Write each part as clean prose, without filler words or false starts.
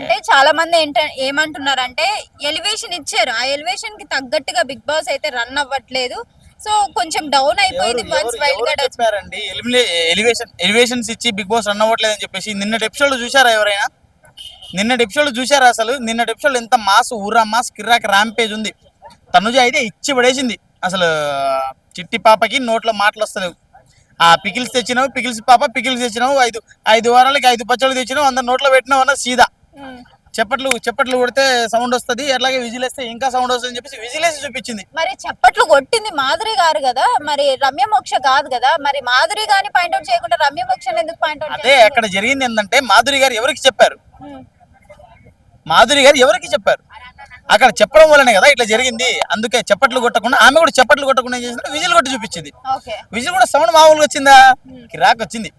అంటే చాలా మంది ఏమంటున్నారంటే ఎలివేషన్ ఇచ్చారు, ఆ ఎలివేషన్ కి తగ్గట్టుగా బిగ్ బాస్ అయితే రన్ అవ్వట్లేదు, సో కొంచెం డౌన్ అయిపోయింది వన్స్ వైల్డ్ కార్డ్ చెప్పారండి. ఎలివేషన్స్ ఇచ్చి బిగ్ బాస్ రన్ అవ్వట్లేదు అని చెప్పేసి. నిన్నటి ఎపిసోడ్ చూసారా ఎవరైనా? నిన్నటి ఎపిసోడ్ చూసారా అసలు? నిన్నటి ఎపిసోడ్ ఎంత మాస్, ఊరా మాస్, కిర్రాక్ ర్యాంపేజ్ ఉంది. తనుజ అయితే ఇచ్చి పడేసింది అసలు. చిట్టి పాపకి నోట్లో మాటలు వస్తలేవు. ఆ పికిల్స్ తెచ్చినావు, పికిల్స్ పాప పికిల్స్ తెచ్చినావు, ఐదు వారాలకి 5 పచ్చళ్ళు తెచ్చినావు, అందరు నోట్లో పెట్టినావు అన్న సీదా. చప్పట్లు కొడితే సౌండ్ వస్తుంది, అట్లాగే విజిల్ వేస్తే ఇంకా సౌండ్ వస్తుంది అని చెప్పేసి విజిలేసి చూపించింది. మరి చప్పట్లు కొట్టింది మాధురి గారు కదా, మరి రమ్య మోక్ష కాదు కదా. మరి మాధురి గారిని పాయింట్అవుట్ చేయకుండా రమ్య మోక్షని ఎందుకు పాయింట్అవుట్? అదే అక్కడ జరిగింది ఏంటంటే, మాధురి గారు ఎవరికి చెప్పారు? అక్కడ చెప్పడం వల్లనే కదా ఇట్లా జరిగింది. అందుకే చప్పట్లు కొట్టకుండా, ఆమె కూడా చప్పట్లు కొట్టకుండా ఏం చేసింది, విజిల్ కొట్టి చూపించింది. విజిల్ కూడా సౌండ్ మామూలుగా వచ్చిందా? కిరాక్ వచ్చింది.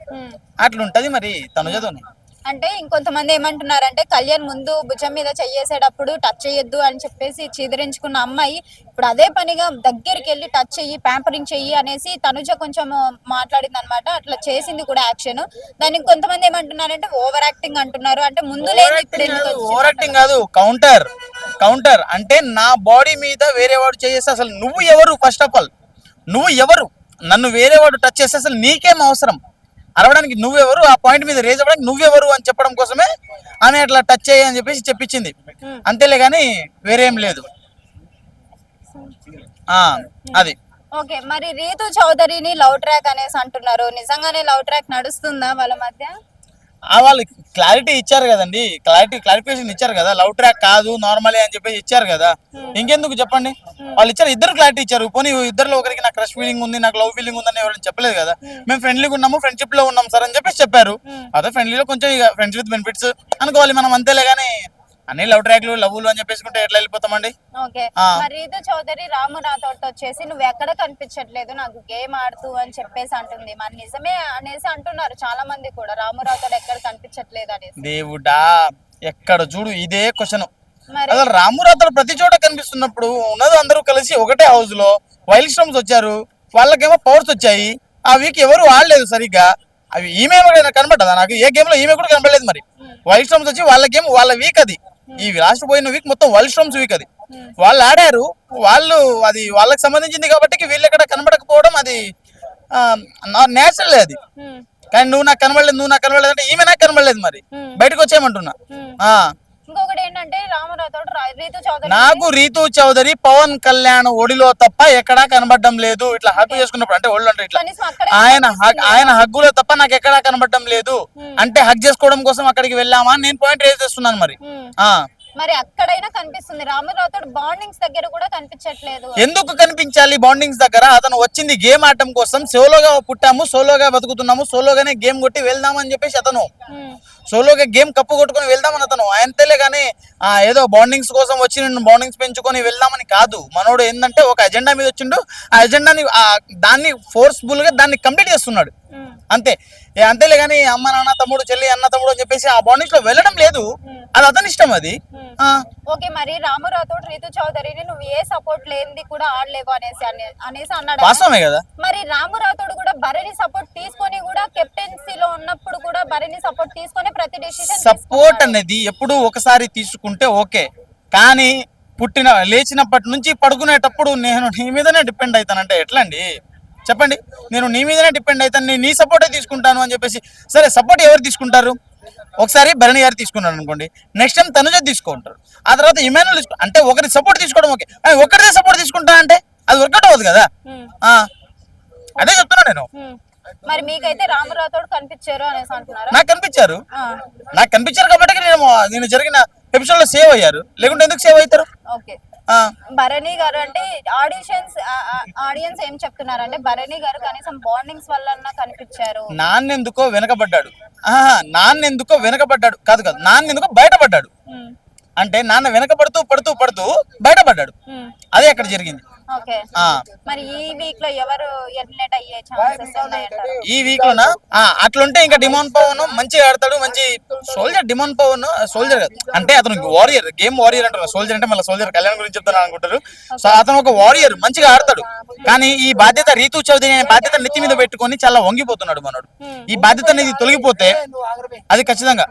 అట్లుంటది మరి తనుజతోని. అంటే ఇంకొంతమంది ఏమంటున్నారంటే, కళ్యాణ్ ముందు భుజం మీద చెయ్యేసేటప్పుడు టచ్ చేయొద్దు అని చెప్పేసి చీదరించుకున్న అమ్మాయి ఇప్పుడు అదే పనిగా దగ్గరికి వెళ్ళి టచ్ చెయ్యి, ప్యాంపరింగ్ చెయ్యి అనేసి తనుజ కొంచెం మాట్లాడింది అనమాట. అట్లా చేసింది కూడా యాక్షన్. దానికి కొంతమంది ఏమంటున్నారంటే ఓవర్ యాక్టింగ్ అంటున్నారు. అంటే ముందు లేదు, ఇప్పుడు ఓవర్ యాక్టింగ్ కాదు, కౌంటర్ అంటే నా బాడీ మీద వేరే వాడు చేసేస్తే అసలు నువ్వు ఎవరు? ఫస్ట్ ఆఫ్ ఆల్ నువ్వు ఎవరు? నన్ను వేరే వాడు టచ్ చేస్తే అసలు నీకేం అవసరం? అరవడానికి నువ్వెవరు? ఆ పాయింట్ మీద రేజ్ అవ్వడానికి నువ్వెవరు అని చెప్పడం కోసమే ఆమె అట్లా టచ్ చేయి అని చెప్పేసి చెప్పించింది. అంతేలే కానీ వేరేం లేదు. అది ఓకే. మరి రీతు చౌదరిని లవ్ ట్రాక్ అనేసి అంటున్నారు. నిజంగానే లవ్ ట్రాక్ నడుస్తుందా వాళ్ళ మధ్య? వాళ్ళు క్లారిటీ ఇచ్చారు కదండి, క్లారిఫికేషన్ ఇచ్చారు కదా. లవ్ ట్రాక్ కాదు, నార్మలే అని చెప్పేసి ఇచ్చారు కదా. ఇంకెందుకు చెప్పండి? వాళ్ళు ఇచ్చారు, ఇద్దరు క్లారిటీ ఇచ్చారు. పోనీ ఇద్దరులో ఒకరికి నాకు క్రష్ ఫీలింగ్ ఉంది, నాకు లవ్ ఫీలింగ్ ఉందని ఎవరైనా చెప్పలేదు కదా. మేము ఫ్రెండ్లీగా ఉన్నాము, ఫ్రెండ్షిప్ లో ఉన్నాం సార్ అని చెప్పేసి చెప్పారు. అదే ఫ్రెండ్లీలో కొంచెం ఇక ఫ్రెండ్స్ విత్ బెనిఫిట్స్ అనుకోవాలి మనం, అంతేలే కానీ అన్ని లవ్ ట్రాక్లు లవ్లు అని చెప్పేసుకుంటే ఎట్లా వెళ్ళిపోతామండి? రీతు చౌదరి రాము రాథోడ్ వచ్చేసి నువ్వు ఎక్కడ కనిపించట్లేదు, నాకు గేమ్ ఆడుతూ అని చెప్పేసి అంటుంది. మరి నిజమే అనేసి అంటున్నారు చాలా మంది కూడా, రాము రాథోడ్ ఎక్కడ కనిపించట్లేదు అనేసి. దేవుడా, ఎక్కడ చూడు ఇదే క్వశ్చన్. అసలు రాము రాథోడ్ ప్రతి చోట కనిపిస్తున్నప్పుడు ఉన్నది అందరూ కలిసి ఒకటే హౌస్ లో వైల్డ్ స్టోమ్స్ వచ్చారు, వాళ్ళకేమో పవర్స్ వచ్చాయి. ఆ వీక్ ఎవరు ఆడలేదు సరిగ్గా. అవి ఈమె కనబడ్డదా? నాకు ఏ గేమ్ లో ఈమె కూడా కనబడలేదు. మరి వైల్డ్ స్టోమ్స్ వచ్చి వాళ్ళ గేమ్ వాళ్ళ వీక్ అది. ఈ లాస్ట్ పోయిన వీక్ మొత్తం వైల్డ్ స్టోమ్స్ వీక్ అది. వాళ్ళు ఆడారు, అది వాళ్ళకి సంబంధించింది కాబట్టి వీళ్ళు ఎక్కడ కనబడకపోవడం అది నేచురల్ అది. కానీ నువ్వు నాకు కనబడలేదు అంటే ఈమె నాకు కనబడలేదు, మరి బయటకు వచ్చేయమంటున్నా. ఇంకొకటి ఏంటంటే నాకు రీతు చౌదరి పవన్ కళ్యాణ్ ఒడిలో తప్ప ఎక్కడా కనబడడం లేదు. ఇట్లా హగ్ చేసుకున్నప్పుడు అంటే ఒళ్ళు అంటే ఇట్లా ఆయన హగ్గులో తప్ప నాకు ఎక్కడా కనబడడం లేదు. అంటే హగ్ చేసుకోవడం కోసం అక్కడికి వెళ్ళామా అని నేను పాయింట్ రేజ్ చేస్తున్నాను. మరి అక్కడైనా కనిపిస్తుంది, రాము రాథోడ్ బాండింగ్స్ దగ్గర కూడా కనిపించట్లేదు. ఎందుకు కనిపించాలి బాండింగ్స్ దగ్గర? అతను వచ్చింది గేమ్ ఆడటం కోసం. సోలోగా పుట్టాము, సోలోగా బతుకుతున్నాము, సోలోగానే గేమ్ కొట్టి వెళ్దామని చెప్పేసి అతను సోలోగా గేమ్ కప్పు కొట్టుకుని వెళ్దామని అతను. అంతేలే కానీ ఏదో బాండింగ్స్ కోసం వచ్చి నేను బాండింగ్స్ పెంచుకొని వెళ్దామని కాదు. మనోడు ఏంటంటే ఒక ఎజెండా మీద వచ్చిండు, ఆ ఎజెండాని దాన్ని ఫోర్స్ఫుల్ గా దాన్ని కంప్లీట్ చేస్తున్నాడు అంతే. అంతేలే కానీ అమ్మ నాన్న తమ్ముడు చెల్లి అన్న తమ్ముడు అని చెప్పేసి ఆ బాండింగ్స్ లో వెళ్ళడం లేదు. అది అతని ఇష్టం. అది ఓకే. మరి రాము రాథోడ్ రీతు చౌదరిని నువ్వు ఏ సపోర్ట్ లేనిది కూడా ఆడలేవు అనేసి అన్నాడు. వాస్తవమే కదా. మరి రాము రాథోడ్ కూడా భరణి సపోర్ట్ తీసుకొని కూడా కెప్టెన్సీలో ఉన్నప్పుడు కూడా భరణి సపోర్ట్ తీసుకొని ప్రతి డెసిషన్ సపోర్ట్ అనేది ఎప్పుడు ఒకసారి తీసుకుంటే ఓకే, కానీ లేచినప్పటి నుంచి పడుకునేటప్పుడు నేను నీ మీదనే డిపెండ్ అవుతానంటే ఎట్లా అండి చెప్పండి? నేను నీ మీదనే డిపెండ్ అవుతాను, నీ సపోర్టే తీసుకుంటాను అని చెప్పేసి. సరే, సపోర్ట్ ఎవరు తీసుకుంటారు? ఒకసారి భరణి గారు తీసుకున్నారు అనుకోండి, నెక్స్ట్ టైం తనుజ తీసుకుంటారు, ఆ తర్వాత ఇమానుయల్ అంటే ఒకరి సపోర్ట్ తీసుకోవడం ఓకే. ఒకరిదే సపోర్ట్ తీసుకుంటా అంటే అది వర్కౌట్ అవ్వదు కదా. అదే చెప్తున్నా నేను. మరి మీకైతే రాము రాథోడ్ కనిపించారు అనేసి అంటున్నారు. నాకు కనిపించారు కాబట్టి నేను జరిగిన ఎపిసోడ్ లో సేవ్ అయ్యారు, లేకుంటే ఎందుకు సేవ్ అవుతారు? ఓకే. భరణి గారు అంటే ఆడియన్స్ ఏం చెప్తున్నారు అంటే, భరణి గారు కనీసం బాండింగ్స్ వల్ల కనిపించారు, నాన్నెందుకో వెనకబడ్డాడు కాదు నాన్నెందుకో బయటపడ్డాడు. అంటే నాన్న వెనకబడుతూ పడుతూ బయటపడ్డాడు. అదే అక్కడ జరిగింది. మరి ఈ వీక్ లో ఎవరు ఎలిమినేట్ అయ్యే ఛాన్సెస్ ఉన్నాయంటారు? ఈ వీక్ లోనా? అట్లుంటే ఇంకా డిమాండ్ పవన్ మంచిగా ఆడతాడు, మంచి సోల్జర్. డిమాండ్ పవన్ సోల్జర్ అంటే అతను వారియర్, గేమ్ వారియర్ అంటారు. సోల్జర్ అంటే మళ్ళీ సోల్జర్ కళ్యాణ్ గురించి చెప్తాను అనుకుంటారు. సో అతను ఒక వారియర్, మంచిగా ఆడతాడు. కానీ ఈ బాధ్యత రీతు చౌదరి అనే బాధ్యత నెత్తి మీద పెట్టుకొని చాలా వంగిపోతున్నాడు మనోడు. ఈ బాధ్యత అనేది తొలగిపోతే అది ఖచ్చితంగా